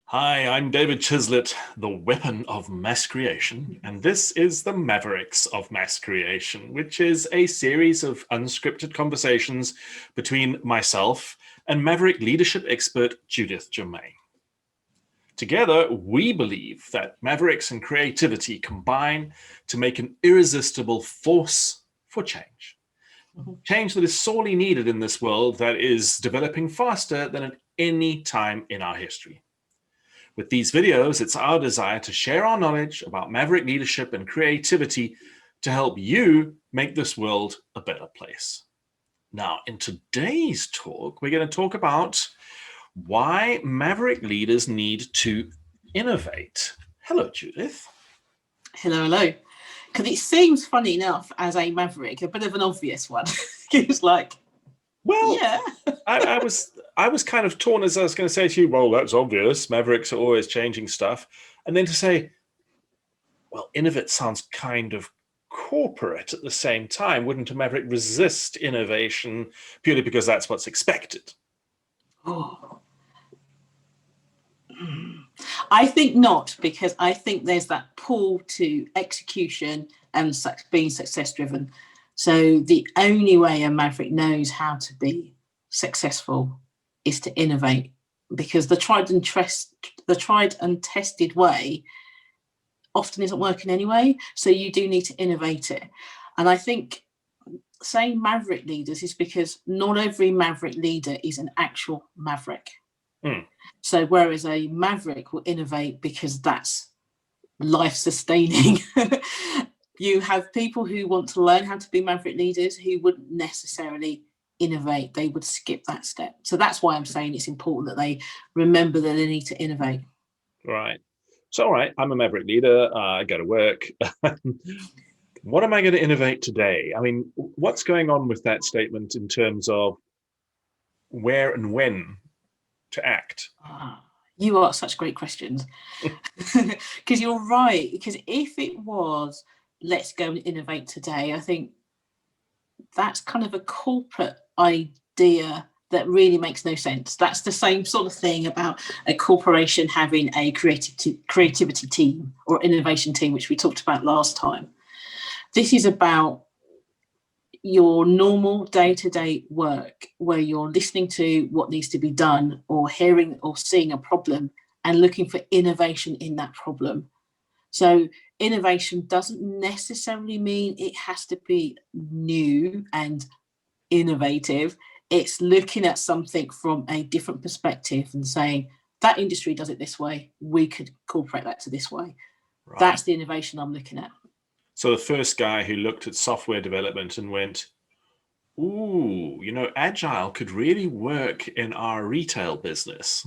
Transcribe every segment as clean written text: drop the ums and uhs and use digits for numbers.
Hi, I'm David Chislett, the weapon of mass creation, and this is the Mavericks of Mass Creation, which is a series of unscripted conversations between myself and Maverick leadership expert Judith Germain. Together, we believe that Mavericks and creativity combine to make an irresistible force for change. Change that is sorely needed in this world that is developing faster than at any time in our history. With these videos, it's our desire to share our knowledge about Maverick leadership and creativity to help you make this world a better place. Now, in today's talk, we're going to talk about why Maverick leaders need to innovate. Hello, Judith. Hello, hello. Because it seems, funny enough, as a Maverick, a bit of an obvious one. It's like, well, yeah. I was kind of torn as I was going to say to you, well, that's obvious. Mavericks are always changing stuff. And then to say, well, innovate sounds kind of corporate at the same time. Wouldn't a Maverick resist innovation purely because that's what's expected? Oh. I think not, because I think there's that pull to execution and being success driven. So the only way a Maverick knows how to be successful is to innovate, because the tried and tested way often isn't working anyway. So you do need to innovate it. And I think saying Maverick leaders is because not every Maverick leader is an actual Maverick. So whereas a Maverick will innovate because that's life sustaining, you have people who want to learn how to be Maverick leaders who wouldn't necessarily innovate. They would skip that step. So that's why I'm saying it's important that they remember that they need to innovate. Right. So, all right, I'm a Maverick leader. I go to work. What am I going to innovate today? I mean, what's going on with that statement in terms of where and when to act? You ask such great questions. Because you're right. Because if it was, let's go and innovate today, I think that's kind of a corporate idea that really makes no sense. That's the same sort of thing about a corporation having a creativity team or innovation team, which we talked about last time. This is about your normal day-to-day work where you're listening to what needs to be done or hearing or seeing a problem and looking for innovation in that problem. So innovation doesn't necessarily mean it has to be new and innovative. It's looking at something from a different perspective and saying, that industry does it this way, we could incorporate that to this way. Right. That's the innovation I'm looking at. So the first guy who looked at software development and went, ooh, you know, Agile could really work in our retail business.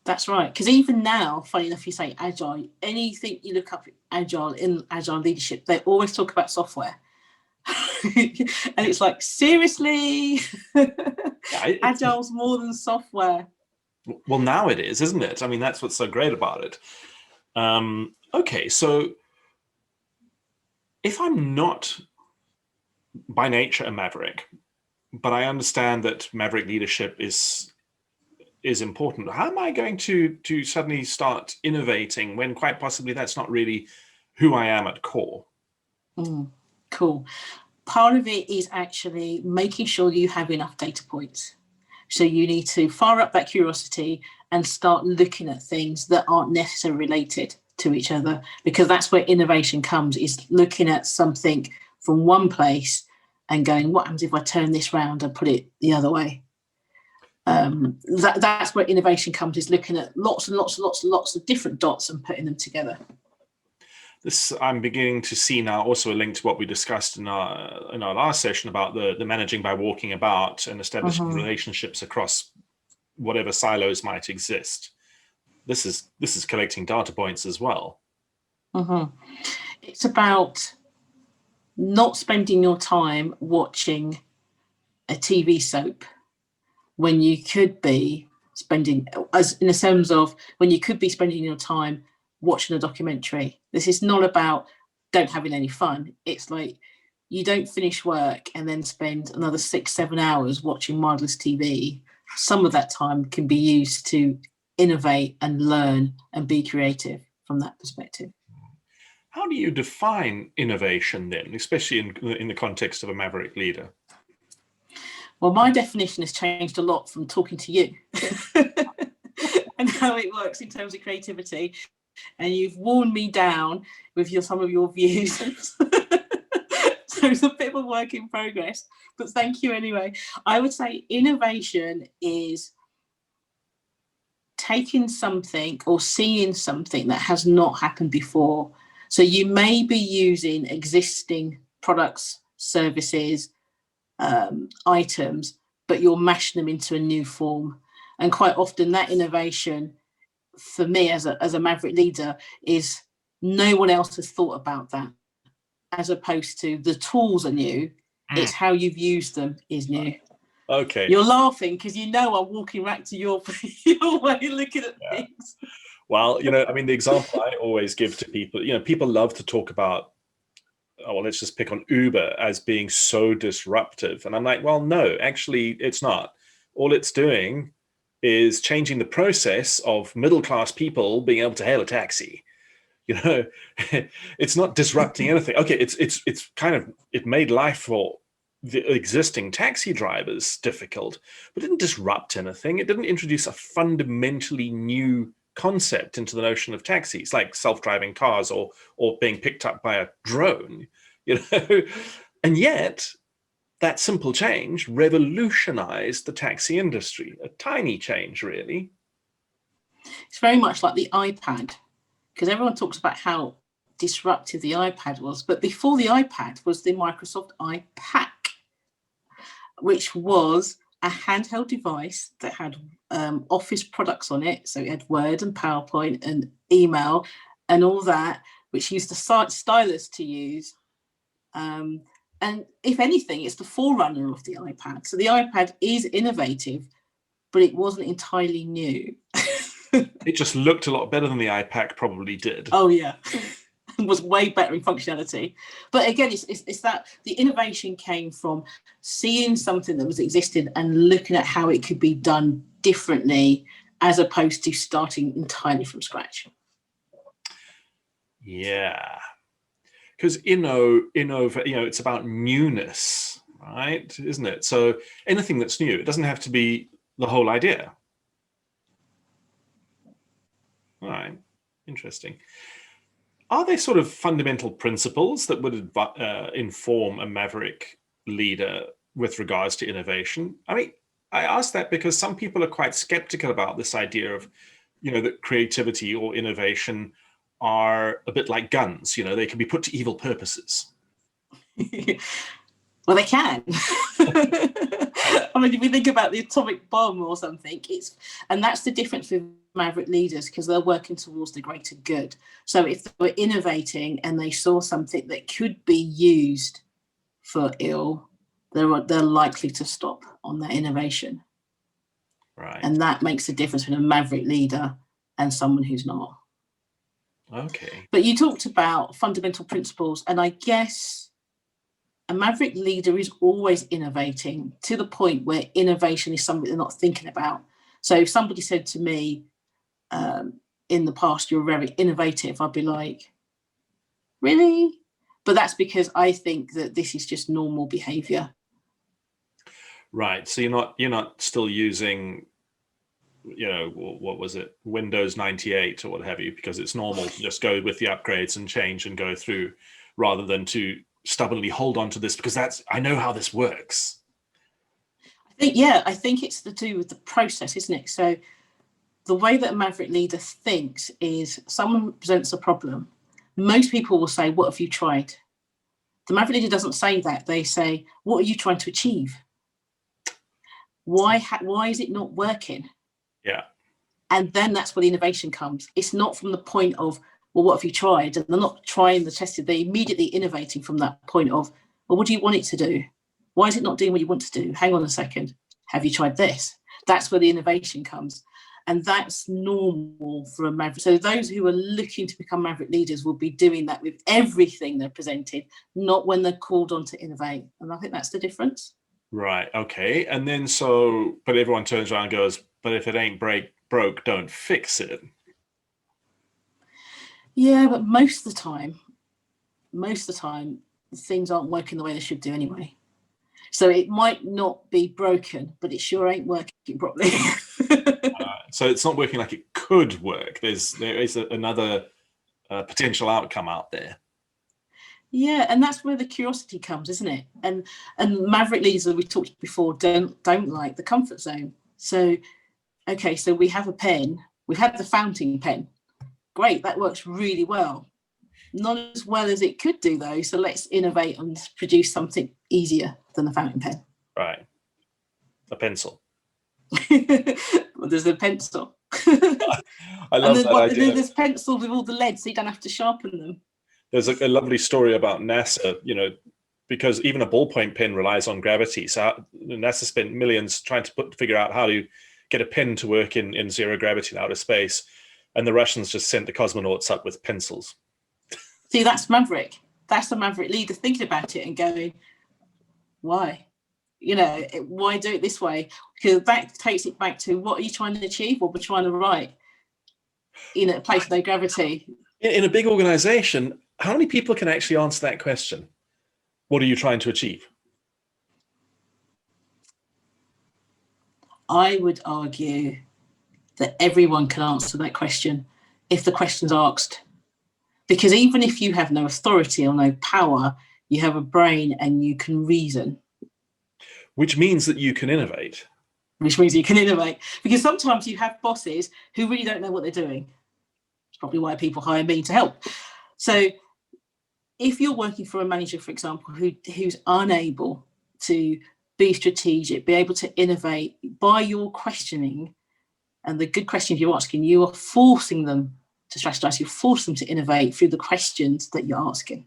That's right. Because even now, funny enough, you say Agile, anything you look up Agile in Agile leadership, they always talk about software. And it's like, seriously? Yeah, Agile's more than software. Well, now it is, isn't it? I mean, that's what's so great about it. Okay, so if I'm not by nature a Maverick, but I understand that Maverick leadership is important, how am I going to suddenly start innovating when quite possibly that's not really who I am at core? Cool. Part of it is actually making sure you have enough data points. So you need to fire up that curiosity and start looking at things that aren't necessarily related to each other, because that's where innovation comes, is looking at something from one place and going, what happens if I turn this round and put it the other way? That's where innovation comes, is looking at lots and lots of different dots and putting them together. This, I'm beginning to see now also a link to what we discussed in our last session about the managing by walking about and establishing relationships across whatever silos might exist. This is collecting data points as well. It's about not spending your time watching a TV soap when you could be spending, as in the sense of when you could be spending your time watching a documentary. This is not about don't having any fun. It's like you don't finish work and then spend another 6-7 hours watching mindless TV. Some of that time can be used to innovate and learn and be creative from that perspective. How do you define innovation then, especially in the context of a Maverick leader? Well, my definition has changed a lot from talking to you and how it works in terms of creativity. And you've worn me down with some of your views. So it's a bit of a work in progress, but thank you anyway. I would say innovation is taking something or seeing something that has not happened before. So you may be using existing products, services, items, but you're mashing them into a new form. And quite often that innovation, for me as a Maverick leader, is no one else has thought about that, as opposed to the tools are new. It's how you've used them is new. Okay. You're laughing because you know I'm walking back to your way of looking at things. Well, I mean, the example I always give to people, people love to talk about, oh, well, let's just pick on Uber as being so disruptive. And I'm like, well, no, actually, it's not. All it's doing is changing the process of middle-class people being able to hail a taxi. It's not disrupting anything. Okay, it's kind of, it made life for the existing taxi drivers difficult, but it didn't disrupt anything. It didn't introduce a fundamentally new concept into the notion of taxis, like self-driving cars or being picked up by a drone, and yet that simple change revolutionized the taxi industry. A tiny change, really. It's very much like the iPad, because everyone talks about how disruptive the iPad was, but before the iPad was the Microsoft iPack, which was a handheld device that had Office products on it. So it had Word and PowerPoint and email and all that, which used the stylus to use. And if anything, it's the forerunner of the iPad. So the iPad is innovative, but it wasn't entirely new. It just looked a lot better than the iPack probably did. Oh, yeah. Was way better in functionality. But again, it's that the innovation came from seeing something that was existing and looking at how it could be done differently, as opposed to starting entirely from scratch. Yeah, because it's about newness, right? Isn't it? So anything that's new, it doesn't have to be the whole idea. All right, interesting. Are there sort of fundamental principles that would inform a Maverick leader with regards to innovation? I mean, I ask that because some people are quite skeptical about this idea of, that creativity or innovation are a bit like guns. They can be put to evil purposes. Well, they can. I mean, if we think about the atomic bomb or something, and that's the difference with Maverick leaders, because they're working towards the greater good. So if they were innovating and they saw something that could be used for ill, they're likely to stop on that innovation. Right. And that makes a difference between a Maverick leader and someone who's not. Okay. But you talked about fundamental principles, and I guess a Maverick leader is always innovating to the point where innovation is something they're not thinking about. So if somebody said to me in the past, you're very innovative, I'd be like, really? But that's because I think that this is just normal behavior. Right. So you're not still using, what was it, Windows 98 or what have you, because it's normal to just go with the upgrades and change and go through, rather than to stubbornly hold on to this because I know how this works. I think it's to do with the process, isn't it? So the way that a Maverick leader thinks is someone presents a problem. Most people will say, what have you tried? The Maverick leader doesn't say that. They say, what are you trying to achieve? Why is it not working? Yeah. And then that's where the innovation comes. It's not from the point of, well, what have you tried? And they're not trying the tested. They're immediately innovating from that point of, well, what do you want it to do? Why is it not doing what you want to do? Hang on a second. Have you tried this? That's where the innovation comes. And that's normal for a Maverick. So those who are looking to become Maverick leaders will be doing that with everything they're presented, not when they're called on to innovate. And I think that's the difference. Right. Okay. And then but everyone turns around and goes, but if it ain't break, broke, don't fix it. Yeah, but most of the time, things aren't working the way they should do anyway. So it might not be broken, but it sure ain't working properly. So it's not working like it could work. There is another potential outcome out there. Yeah, and that's where the curiosity comes, isn't it? And Maverick leaders, as we talked before, don't like the comfort zone. So, okay, so we have a pen. We have the fountain pen. Great, that works really well. Not as well as it could do, though. So let's innovate and produce something easier than a fountain pen. Right. A pencil. Well, there's a pencil. I love that idea. There's pencils with all the lead, so you don't have to sharpen them. There's a lovely story about NASA, because even a ballpoint pen relies on gravity. So NASA spent millions trying to figure out how to get a pen to work in zero gravity in outer space. And the Russians just sent the cosmonauts up with pencils. See, that's Maverick. That's a Maverick leader thinking about it and going, why? Why do it this way? Because that takes it back to, what are you trying to achieve? What we're trying to write in a place with no gravity. In a big organization, how many people can actually answer that question? What are you trying to achieve? I would argue that everyone can answer that question if the question's asked. Because even if you have no authority or no power, you have a brain and you can reason. Which means that you can innovate. Because sometimes you have bosses who really don't know what they're doing. It's probably why people hire me to help. So if you're working for a manager, for example, who's unable to be strategic, be able to innovate by your questioning and the good questions you're asking, you are forcing them to strategize. You force them to innovate through the questions that you're asking.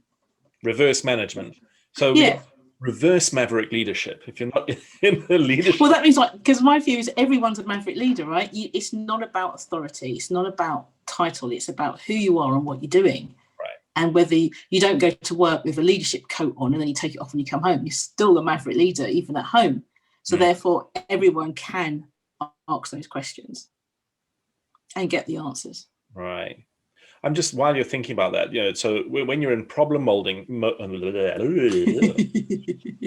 Reverse management. So yeah. Reverse Maverick leadership. If you're not in the leadership. Well, that means, because my view is everyone's a Maverick leader, right? It's not about authority. It's not about title. It's about who you are and what you're doing. Right. And whether you don't go to work with a leadership coat on and then you take it off when you come home, you're still a Maverick leader, even at home. So therefore, everyone can ask those questions and get the answers. Right. I'm just, while you're thinking about that, so when you're in problem molding,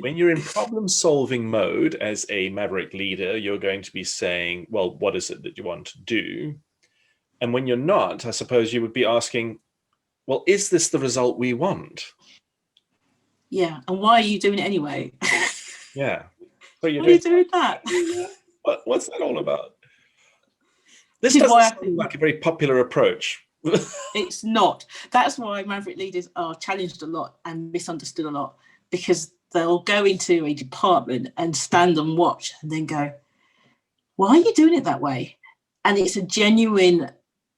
when you're in problem solving mode as a Maverick leader, you're going to be saying, well, what is it that you want to do? And when you're not, I suppose you would be asking, well, is this the result we want? Yeah. And why are you doing it anyway? Yeah. So why are you doing that? What's that all about? This doesn't sound like a very popular approach. It's not. That's why Maverick leaders are challenged a lot and misunderstood a lot, because they'll go into a department and stand and watch and then go, why are you doing it that way? And it's a genuine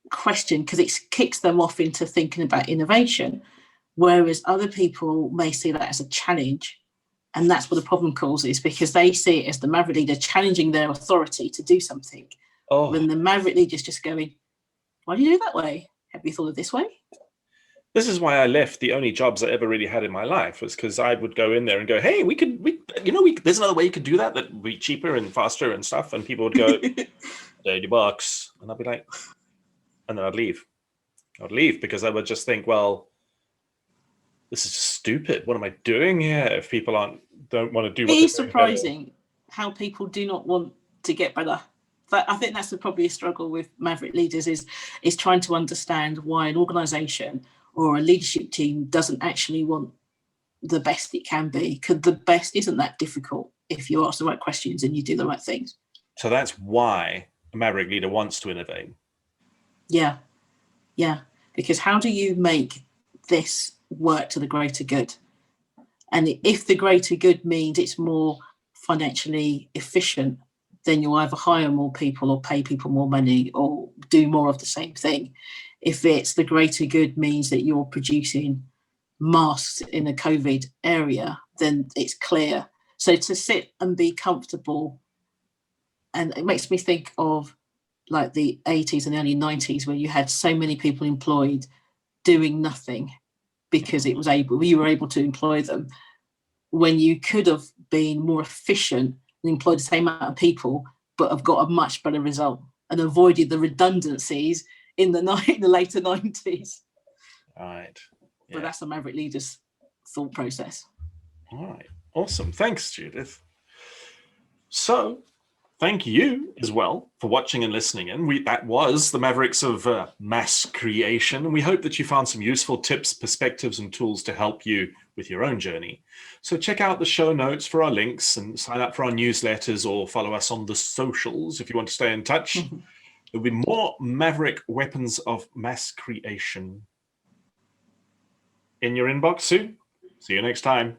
question because it kicks them off into thinking about innovation, whereas other people may see that as a challenge. And that's what the problem causes, because they see it as the Maverick leader challenging their authority to do something. When the Maverick leader's just going, why do you do it that way? Have you thought of this way? This is why I left the only jobs I ever really had in my life, was because I would go in there and go, hey, there's another way you could do that would be cheaper and faster and stuff. And people would go, $30. And I'd be like, and then I'd leave. I'd leave because I would just think, well, this is just stupid. What am I doing here if people don't want to do what they're doing? It is surprising how people do not want to get better. But I think that's probably a struggle with Maverick leaders is trying to understand why an organisation or a leadership team doesn't actually want the best it can be, because the best isn't that difficult if you ask the right questions and you do the right things. So that's why a Maverick leader wants to innovate. Yeah. Because how do you make this work to the greater good? And if the greater good means it's more financially efficient, then you'll either hire more people or pay people more money or do more of the same thing. If it's the greater good means that you're producing masks in a COVID area, then it's clear. So to sit and be comfortable, and it makes me think of like the 80s and early 90s where you had so many people employed doing nothing because you were able to employ them, when you could have been more efficient and employed the same amount of people, but have got a much better result. and avoided the redundancies in the later 90s. Right. Yeah. But that's the Maverick Leaders thought process. All right. Awesome. Thanks, Judith. So thank you as well for watching and listening in. That was the Mavericks of Mass Creation. We hope that you found some useful tips, perspectives, and tools to help you with your own journey. So check out the show notes for our links and sign up for our newsletters or follow us on the socials if you want to stay in touch. There'll be more Maverick Weapons of Mass Creation in your inbox soon. See you next time.